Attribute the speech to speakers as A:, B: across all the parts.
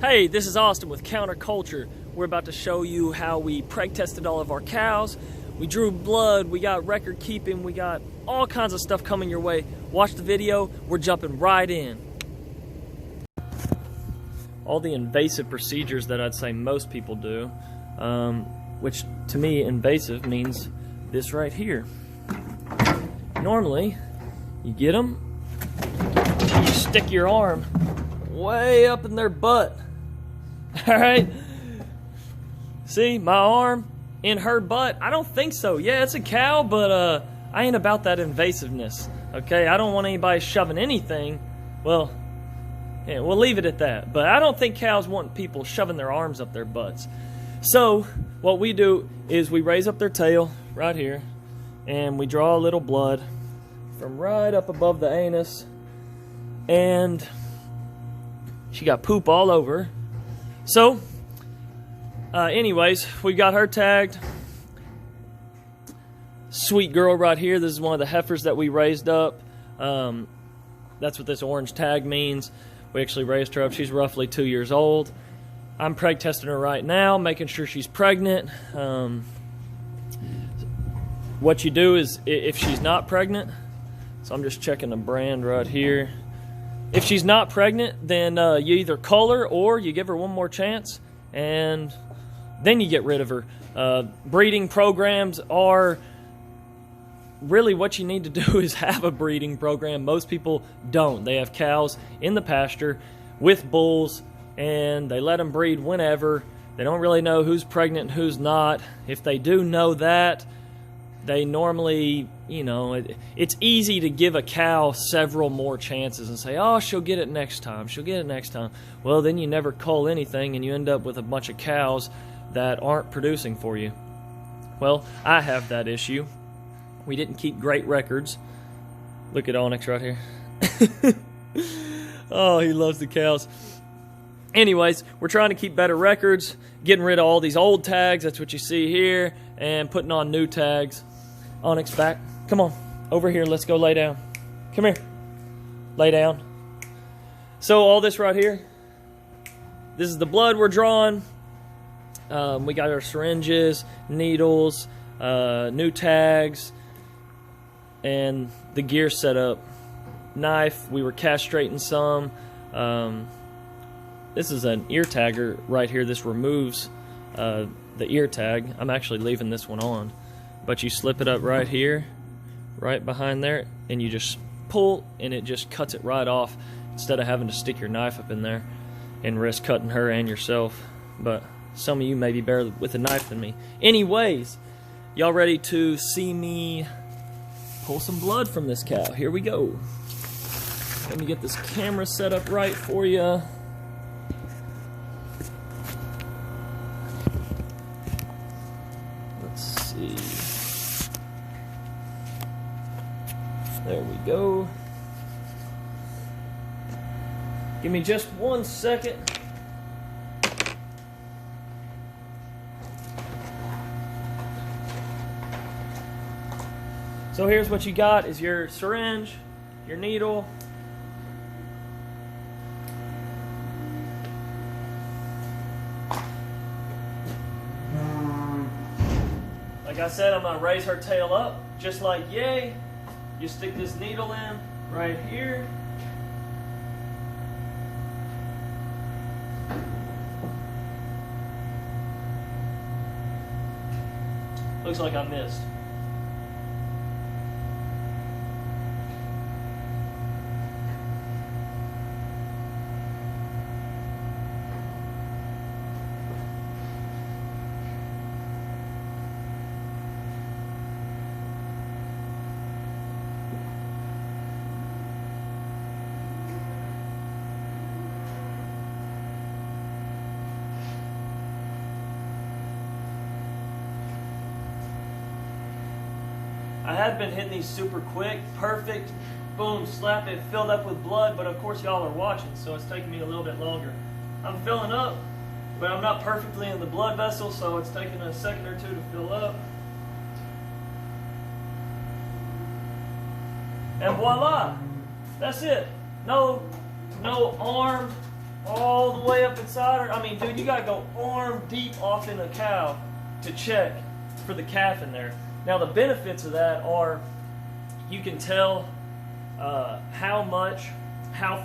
A: Hey, this is Austin with Counterculture. We're about to show you how we preg tested all of our cows. We drew blood, we got record keeping, we got all kinds of stuff coming your way. Watch the video, we're jumping right in. All the invasive procedures that I'd say most people do, which to me invasive means this right here. Normally, you get them, you stick your arm way up in their butt. All right, see my arm in her butt? I don't think so. Yeah, it's a cow, but I ain't about that invasiveness, okay? I don't want anybody shoving anything. Well, yeah, we'll leave it at that. But I don't think cows want people shoving their arms up their butts. So what we do is we raise up their tail right here, and we draw a little blood from right up above the anus, and she got poop all over. So, anyways, we got her tagged. Sweet girl right here. This is one of the heifers that we raised up. That's what this orange tag means. We actually raised her up. She's roughly 2 years old. I'm preg testing her right now, making sure she's pregnant. What you do is, if she's not pregnant, so I'm just checking the brand right here. If she's not pregnant, then you either cull her or you give her one more chance, and then you get rid of her. Breeding programs are really what you need to do is have a breeding program. Most people don't. They have cows in the pasture with bulls, and they let them breed whenever. They don't really know who's pregnant and who's not. If they do know that, they normally, you know, it's easy to give a cow several more chances and say, oh, she'll get it next time, she'll get it next time. Well, then you never cull anything, and you end up with a bunch of cows that aren't producing for you. Well, I have that issue. We didn't keep great records. Look at Onyx right here. Oh, he loves the cows. Anyways, we're trying to keep better records, getting rid of all these old tags, that's what you see here, and putting on new tags. Onyx, back. Come on. Over here. Let's go lay down. Come here. Lay down. So all this right here, this is the blood we're drawing. We got our syringes, needles, new tags, and the gear set up. Knife. We were castrating some. This is an ear tagger right here. This removes the ear tag. I'm actually leaving this one on. But you slip it up right here, right behind there, and you just pull, and it just cuts it right off instead of having to stick your knife up in there and risk cutting her and yourself. But some of you may be better with a knife than me. Anyways, y'all ready to see me pull some blood from this cow? Here we go. Let me get this camera set up right for you. There we go. Give me just 1 second. So here's what you got is your syringe, your needle, like I said, I'm going to raise her tail up just like yay. You stick this needle in right here. Looks like I missed. I had been hitting these super quick, perfect, boom, slap it, filled up with blood, but of course y'all are watching, so it's taking me a little bit longer. I'm filling up, but I'm not perfectly in the blood vessel, so it's taking a second or two to fill up. And voila, that's it. No arm, all the way up inside her. I mean, dude, you gotta go arm deep off in a cow to check for the calf in there. Now, the benefits of that are you can tell how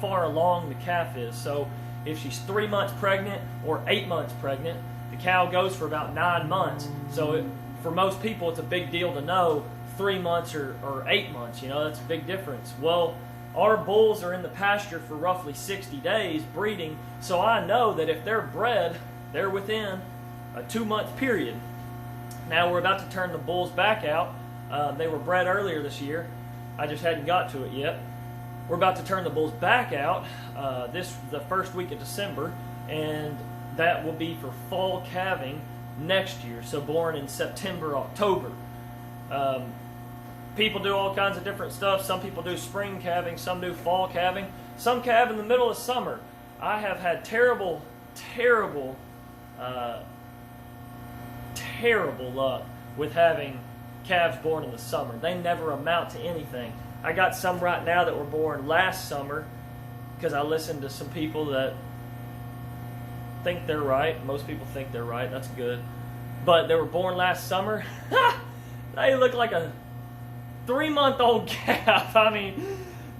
A: far along the calf is. So if she's 3 months pregnant or 8 months pregnant, the cow goes for about 9 months. So for most people, it's a big deal to know 3 months or 8 months. You know, that's a big difference. Well, our bulls are in the pasture for roughly 60 days breeding, so I know that if they're bred, they're within a 2-month period. Now we're about to turn the bulls back out. They were bred earlier this year. I just hadn't got to it yet. We're about to turn the bulls back out the first week of December, and that will be for fall calving next year, so born in September, October. People do all kinds of different stuff. Some people do spring calving, some do fall calving, some calve in the middle of summer. I have had terrible luck with having calves born in the summer. They never amount to anything. I got some right now that were born last summer because I listened to some people that think they're right. Most people think they're right. That's good. But they were born last summer. They look like a 3-month-old calf. I mean,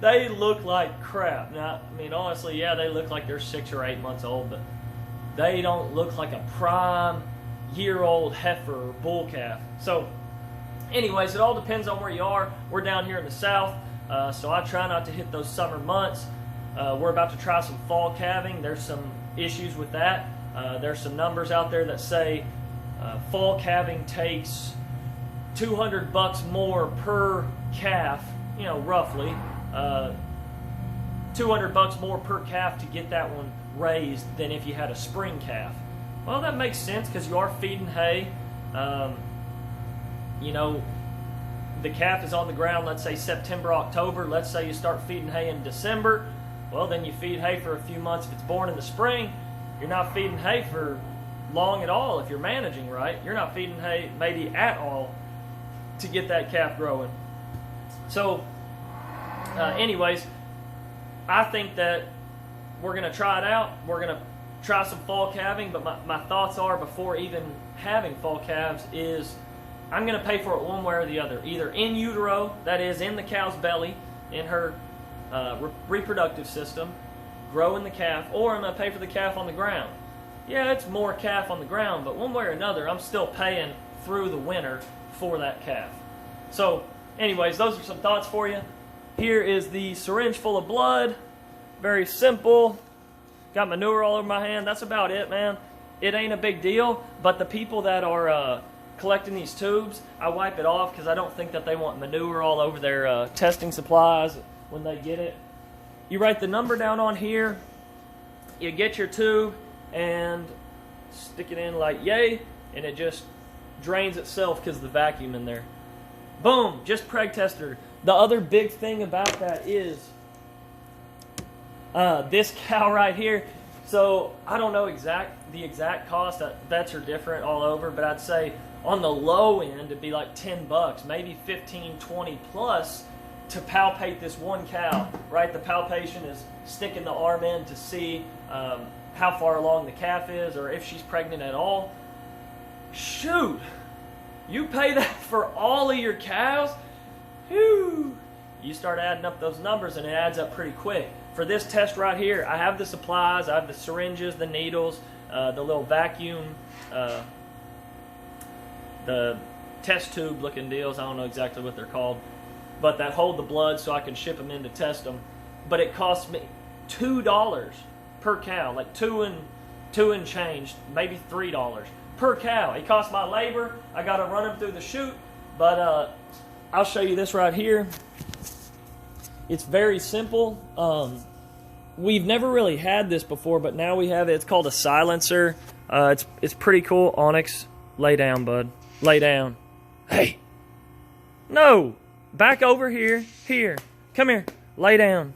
A: they look like crap. Now, I mean, honestly, yeah, they look like they're 6 or 8 months old, but they don't look like a prime year-old heifer or bull calf. So, anyways, it all depends on where you are. We're down here in the south, so I try not to hit those summer months. We're about to try some fall calving. There's some issues with that. There's some numbers out there that say fall calving takes $200 more per calf, you know, roughly. $200 more per calf to get that one raised than if you had a spring calf. Well, that makes sense because you are feeding hay. You know, the calf is on the ground, let's say September, October. Let's say you start feeding hay in December. Well, then you feed hay for a few months. If it's born in the spring, you're not feeding hay for long at all if you're managing right. You're not feeding hay maybe at all to get that calf growing. So, anyways, I think that we're going to try it out. We're going to try some fall calving, but my thoughts are before even having fall calves is I'm going to pay for it one way or the other. Either in utero, that is in the cow's belly, in her reproductive system, growing the calf, or I'm going to pay for the calf on the ground. Yeah, it's more calf on the ground, but one way or another, I'm still paying through the winter for that calf. So, anyways, those are some thoughts for you. Here is the syringe full of blood. Very simple. Got manure all over my hand. That's about it, man. It ain't a big deal, but the people that are collecting these tubes, I wipe it off because I don't think that they want manure all over their testing supplies when they get it. You write the number down on here, you get your tube and stick it in like yay, and it just drains itself because of the vacuum in there. Boom, just Preg tested. The other big thing about that is this cow right here. So I don't know the exact cost. Vets are different all over, but I'd say on the low end it'd be like $10, maybe 15, 20 plus to palpate this one cow. Right, the palpation is sticking the arm in to see how far along the calf is or if she's pregnant at all. Shoot, you pay that for all of your cows? Whew. You start adding up those numbers and it adds up pretty quick. For this test right here, I have the supplies, I have the syringes, the needles, the little vacuum, the test tube looking deals. I don't know exactly what they're called, but that hold the blood so I can ship them in to test them. But it costs me $2 per cow, like two and change, maybe $3 per cow. It costs my labor. I got to run them through the chute, but I'll show you this right here. It's very simple. We've never really had this before, but now we have it. It's called a silencer. It's pretty cool. Onyx, lay down, bud. Lay down. Hey. No. Back over here. Here. Come here. Lay down.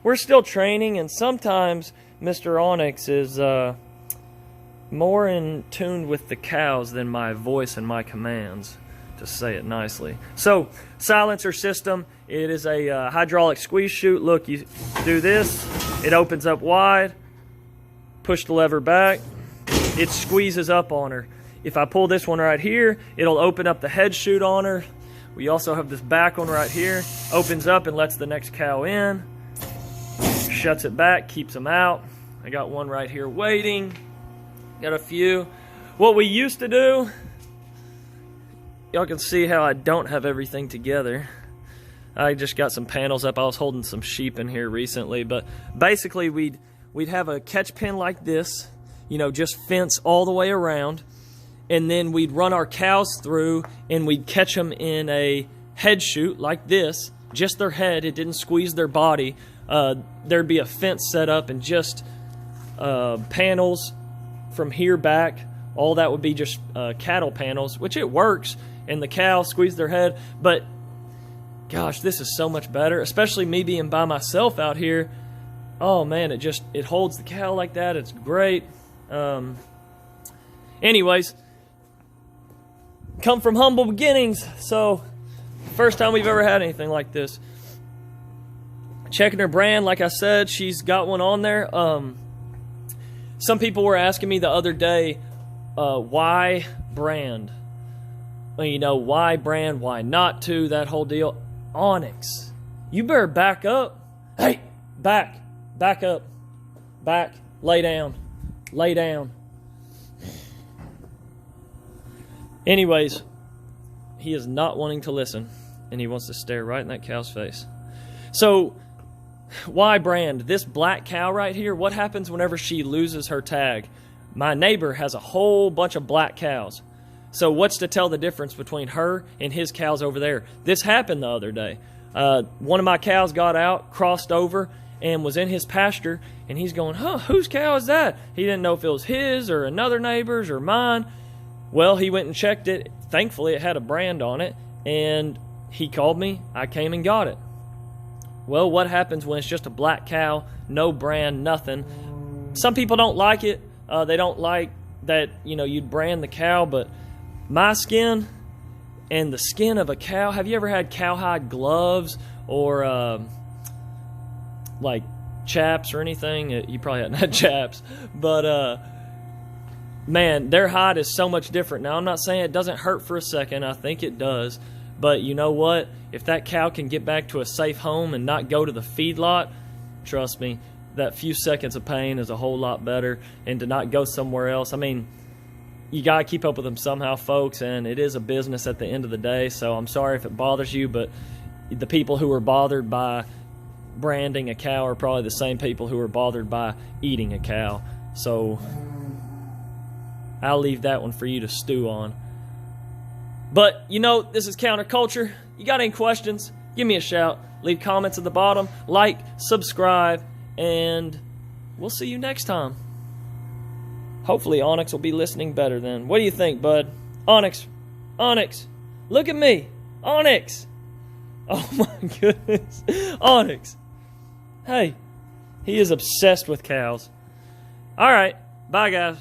A: We're still training, and sometimes Mr. Onyx is more in tune with the cows than my voice and my commands, to say it nicely. So, silencer system. It is a hydraulic squeeze chute. Look, you do this, it opens up wide. push the lever back, it squeezes up on her. If I pull this one right here, it'll open up the head chute on her. We also have this back one right here, opens up and lets the next cow in, shuts it back, keeps them out. I got one right here waiting, got a few. What we used to do, y'all can see how I don't have everything together. I just got some panels up. I was holding some sheep in here recently, but basically we'd have a catch pen like this, you know, just fence all the way around, and then we'd run our cows through and we'd catch them in a head chute like this, just their head. It didn't squeeze their body. There'd be a fence set up and just panels from here back. All that would be just cattle panels, which it works, and the cows squeeze their head. But gosh, this is so much better, especially me being by myself out here. Oh man, it holds the cow like that. It's great. Anyways, come from humble beginnings, so first time we've ever had anything like this. Checking her brand, like I said, she's got one on there. Some people were asking me the other day, why brand? Well, you know, why brand, why not to, that whole deal. Onyx, you better back up. Hey, back up, back, lay down. Anyways, he is not wanting to listen, and he wants to stare right in that cow's face. So, why brand? This black cow right here, what happens whenever she loses her tag? My neighbor has a whole bunch of black cows. So what's to tell the difference between her and his cows over there? This happened the other day. One of my cows got out, crossed over, and was in his pasture, and he's going, huh, whose cow is that? He didn't know if it was his or another neighbor's or mine. Well, he went and checked it. Thankfully, it had a brand on it, and he called me. I came and got it. Well, what happens when it's just a black cow, no brand, nothing? Some people don't like it. They don't like that, you know, you'd brand the cow, but my skin and the skin of a cow, have you ever had cowhide gloves or like chaps or anything? You probably haven't had chaps, but man, their hide is so much different. Now, I'm not saying it doesn't hurt for a second. I think it does. But you know what? If that cow can get back to a safe home and not go to the feedlot, trust me, that few seconds of pain is a whole lot better. And to not go somewhere else, I mean, you got to keep up with them somehow, folks, and it is a business at the end of the day. So I'm sorry if it bothers you, but the people who are bothered by branding a cow are probably the same people who are bothered by eating a cow. So I'll leave that one for you to stew on. But, you know, this is counterculture. You got any questions? Give me a shout. Leave comments at the bottom. Like, subscribe, and we'll see you next time. Hopefully Onyx will be listening better then. What do you think, bud? Onyx. Look at me. Onyx. Oh my goodness. Onyx. Hey, he is obsessed with cows. All right. Bye, guys.